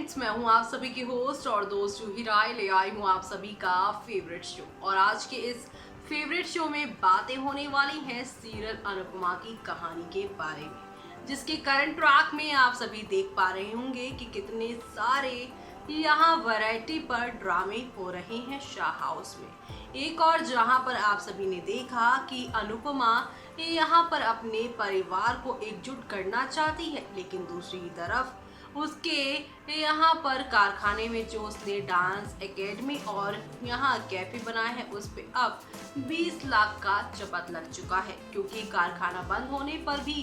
Friends, मैं हूं आप सभी की होस्ट और दोस्त जूही राय। ले आई हूं आप सभी का फेवरेट शो। और आज के इस फेवरेट शो में बातें होने वाली हैं सीरियल अनुपमा की कहानी के बारे में, जिसके करंट ट्रैक में आप सभी देख पा रहे होंगे कि कितने सारे यहाँ वैरायटी पर ड्रामे हो रहे हैं शाह हाउस में। एक और जहां पर आप सभी ने देखा कि अनुपमा यहाँ पर अपने परिवार को एकजुट करना चाहती है, लेकिन दूसरी तरफ उसके यहाँ पर कारखाने में जो उसने डांस एकेडमी और यहाँ कैफे बनाया है उस पे अब 20 लाख का चपत लग चुका है, क्योंकि कारखाना बंद होने पर भी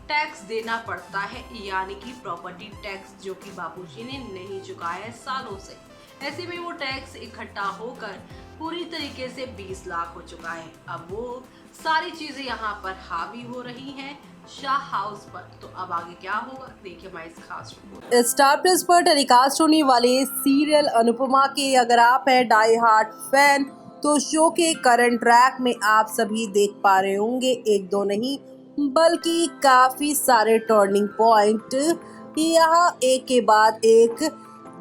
टैक्स देना पड़ता है, यानी कि प्रॉपर्टी टैक्स, जो कि बाबूजी ने नहीं चुकाया है सालों से। ऐसे में वो टैक्स इकट्ठा होकर पूरी तरीके से 20 लाख हो चुका है। अब वो सारी चीजें यहाँ पर हावी हो रही हैं शाह हाउस पर। तो अब आगे क्या होगा, देखिए हमारे इस खास रिपोर्ट। स्टार प्लस पर टेलीकास्ट होने वाले सीरियल अनुपमा के अगर आप हैं डाई हार्ट फैन तो शो के करंट ट्रैक में आप सभी देख पा रहे होंगे एक दो नहीं बल्कि काफी सारे टर्निंग पॉइंट यहाँ एक के बाद एक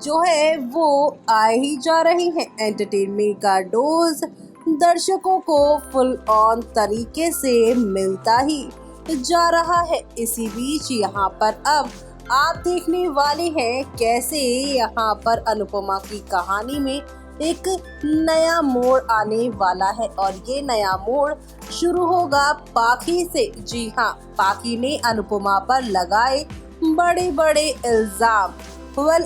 जो है वो आए ही जा रहे हैं। एंटरटेनमेंट का डोज दर्शकों को फुल ऑन तरीके से मिलता ही जा रहा है। इसी बीच यहाँ पर अब आप देखने वाले हैं कैसे यहाँ पर अनुपमा की कहानी में एक नया मोड़ आने वाला है, और ये नया मोड़ शुरू होगा पाखी से। जी हाँ, पाखी ने अनुपमा पर लगाए बड़े बड़े इल्जाम।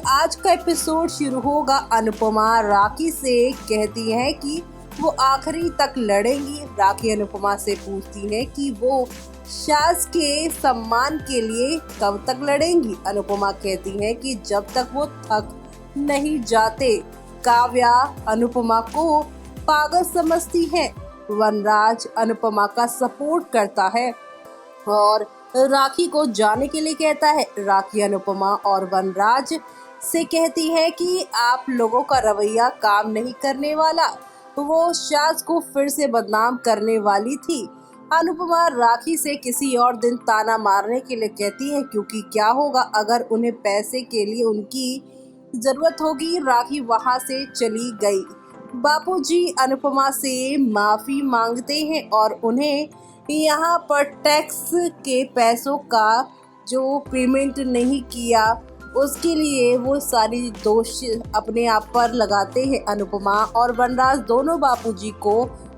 आज का एपिसोड शुरू होगा अनुपमा राखी से कहती है कि वो आखिरी तक लड़ेंगी। राखी अनुपमा से पूछती है कि वो सास के सम्मान के लिए कब तक लड़ेंगी। अनुपमा कहती है कि जब तक वो थक नहीं जाते। काव्या अनुपमा को पागल समझती है। वनराज अनुपमा का सपोर्ट करता है और राखी को जाने के लिए कहता है। राखी अनुपमा और वनराज से कहती है कि आप लोगों का रवैया काम नहीं करने वाला। वो सास को फिर से बदनाम करने वाली थी। अनुपमा राखी से किसी और दिन ताना मारने के लिए कहती है, क्योंकि क्या होगा अगर उन्हें पैसे के लिए उनकी जरूरत होगी। राखी वहां से चली गई। बापूजी अनुपमा से माफी मांगते हैं और उन्हें यहाँ पर टैक्स के पैसों का जो पेमेंट नहीं किया उसके लिए वो सारी दोष अपने आप पर लगाते हैं। अनुपमा और वनराज दोनों बापूजी को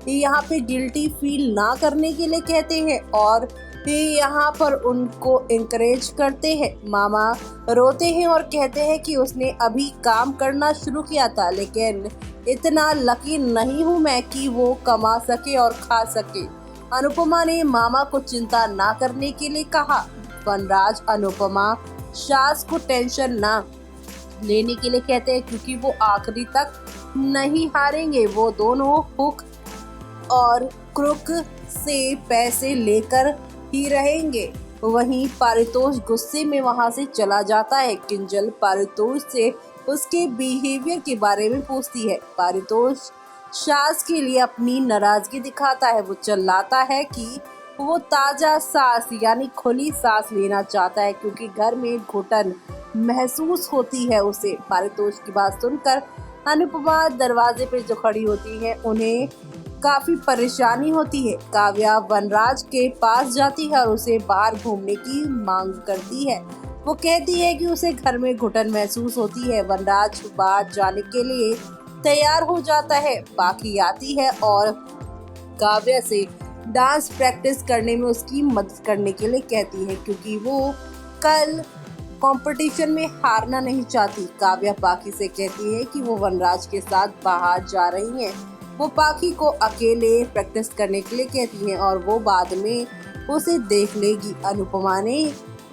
यहाँ पे गिल्टी फील ना करने के लिए कहते हैं और यहाँ पर उनको एनकरेज करते हैं। मामा रोते हैं और कहते हैं कि उसने अभी काम करना शुरू किया था, लेकिन इतना लकी नहीं हूँ मैं कि वो कमा सके और खा सके। अनुपमा ने मामा को चिंता ना करने के लिए कहा। वनराज अनुपमा सास को टेंशन ना लेने के लिए कहते हैं, क्योंकि वो आखिरी तक नहीं हारेंगे। वो दोनों हुक और क्रुक से पैसे लेकर ही रहेंगे। वहीं पारितोष गुस्से में वहां से चला जाता है। किंजल पारितोष से उसके बिहेवियर के बारे में पूछती है। पारितोष सास के लिए अपनी नाराजगी दिखाता है। वो चिल्लाता है कि वो ताजा सांस यानी खुली सांस लेना चाहता है, क्योंकि घर में घुटन महसूस होती है उसे। पारितोष की बात सुनकर अनुपमा दरवाजे पे जो खड़ी होती है उन्हें काफी परेशानी होती है। काव्या वनराज के पास जाती है और उसे बाहर घूमने की मांग करती है। वो कहती है कि उसे घर में घुटन महसूस होती है। वनराज बाहर जाने के लिए तैयार हो जाता है। पाखी आती है और काव्या से डांस प्रैक्टिस करने में उसकी मदद करने के लिए कहती है, क्योंकि वो कल कंपटीशन में हारना नहीं चाहती। काव्या पाखी से कहती है कि वो वनराज के साथ बाहर जा रही हैं। वो पाखी को अकेले प्रैक्टिस करने के लिए कहती है और वो बाद में उसे देख लेगी। अनुपमा ने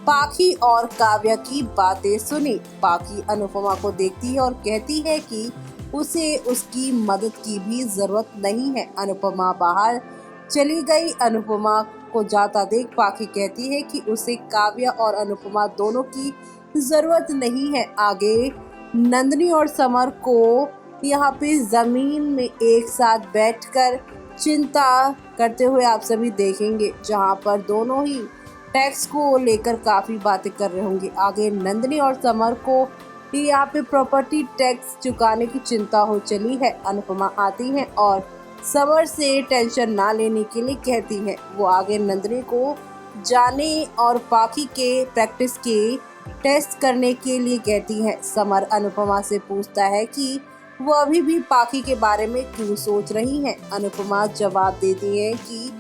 पाखी और काव्या की बातें सुनी। पाखी अनुपमा को देखती है और कहती है कि उसे उसकी मदद की भी जरूरत नहीं है। अनुपमा बाहर चली गई। अनुपमा को जाता देख पाखी कहती है कि उसे काव्या और अनुपमा दोनों की जरूरत नहीं है। आगे नंदिनी और समर को यहाँ पे जमीन में एक साथ बैठकर चिंता करते हुए आप सभी देखेंगे, जहाँ पर दोनों ही टैक्स को लेकर काफी बातें कर रहे होंगे। आगे नंदिनी और समर को यहाँ पे प्रॉपर्टी टैक्स चुकाने की चिंता हो चली है। अनुपमा आती हैं और समर से टेंशन ना लेने के लिए कहती हैं। वो आगे नंदिनी को जाने और बाकी के प्रैक्टिस के टेस्ट करने के लिए कहती है। समर अनुपमा से पूछता है कि वो अभी भी पाखी के बारे में क्यों सोच रही हैं। अनुपमा जवाब देती है कि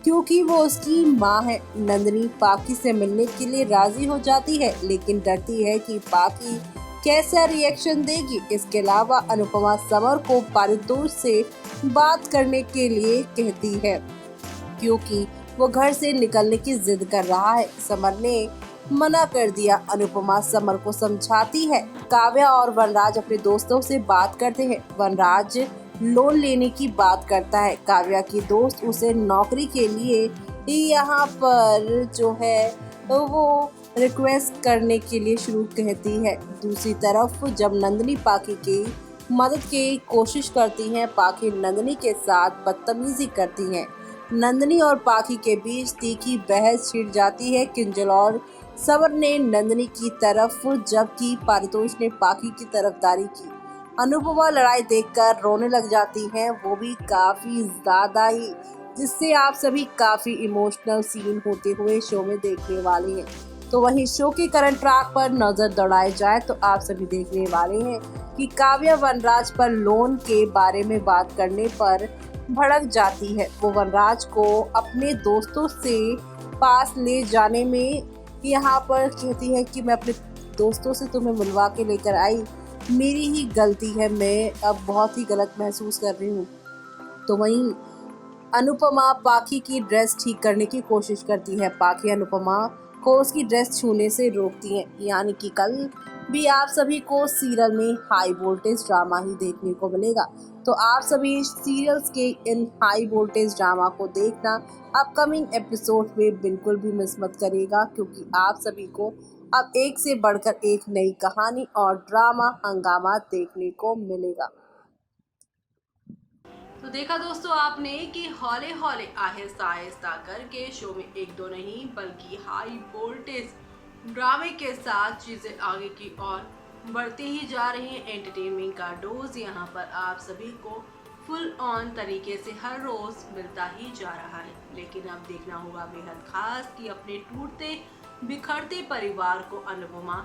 क्योंकि वो उसकी माँ है। नंदिनी पाखी से मिलने के लिए राजी हो जाती है, लेकिन डरती है कि पाखी कैसा रिएक्शन देगी। इसके अलावा अनुपमा समर को पारितोष से बात करने के लिए कहती है, क्योंकि वो घर से निकलने की जिद कर रहा है। समर ने मना कर दिया। अनुपमा समर को समझाती है। काव्या और वनराज अपने दोस्तों से बात करते हैं। वनराज लोन लेने की बात करता है। काव्या की दोस्त उसे नौकरी के लिए यहाँ पर जो है वो रिक्वेस्ट करने के लिए शुरू कहती है। दूसरी तरफ जब नंदिनी पाखी की मदद की कोशिश करती हैं, पाखी नंदिनी के साथ बदतमीजी करती हैं। नंदिनी और पाखी के बीच तीखी बहस छिड़ जाती है। किंजल और समर ने नंदिनी की तरफ जबकि पारितोष ने पाखी की तरफदारी की। अनुपमा लड़ाई देखकर रोने लग जाती हैं, वो भी काफी ज्यादा ही, जिससे आप सभी काफी इमोशनल सीन होते हुए शो में देखने वाले हैं। तो वहीं शो के करंट ट्रैक पर नजर दौड़ाए जाए तो आप सभी देखने वाले हैं कि काव्या वनराज पर लोन के बारे में बात करने पर भड़क जाती है। वो वनराज को अपने दोस्तों से पास ले जाने में यहाँ पर कहती है कि मैं अपने दोस्तों से तुम्हें मिलवा के लेकर आई, मेरी ही गलती है, मैं अब बहुत ही गलत महसूस कर रही हूँ। तो वहीं अनुपमा पाखी की ड्रेस ठीक करने की कोशिश करती है। पाखी अनुपमा को उसकी ड्रेस छूने से रोकती है। यानी कि कल भी आप सभी को सीरियल में हाई वोल्टेज ड्रामा ही देखने को मिलेगा। तो आप सभी सीरियल्स के इन हाई वोल्टेज ड्रामा को देखना अपकमिंग एपिसोड में बिल्कुल भी मिस मत करिएगा, क्योंकि आप सभी को अब एक से बढ़कर एक नई कहानी और ड्रामा हंगामा देखने को मिलेगा। तो देखा दोस्तों आपने कि हौले हौले आहिस्ता आहिस्ता करके शो में एक दो नहीं बल्कि हाई वोल्टेज ड्रामे के साथ चीजें आगे की ओर बढ़ती ही जा रही हैं। एंटरटेनमेंट का डोज यहाँ पर आप सभी को फुल ऑन तरीके से हर रोज मिलता ही जा रहा है। लेकिन अब देखना होगा बेहद खास कि अपने टूटते बिखरते परिवार को अनुपमा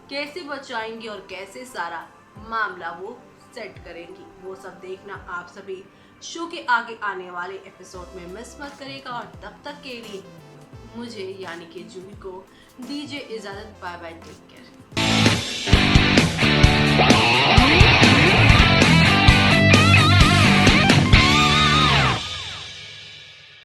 कैसे बचाएंगी और कैसे सारा मामला वो सेट करेंगी। वो सब देखना आप सभी शो के आगे आने वाले एपिसोड में मिस मत करेगा। और तब तक के लिए मुझे यानी कि जूही को दीजिए इजाजत। Bye bye, take care.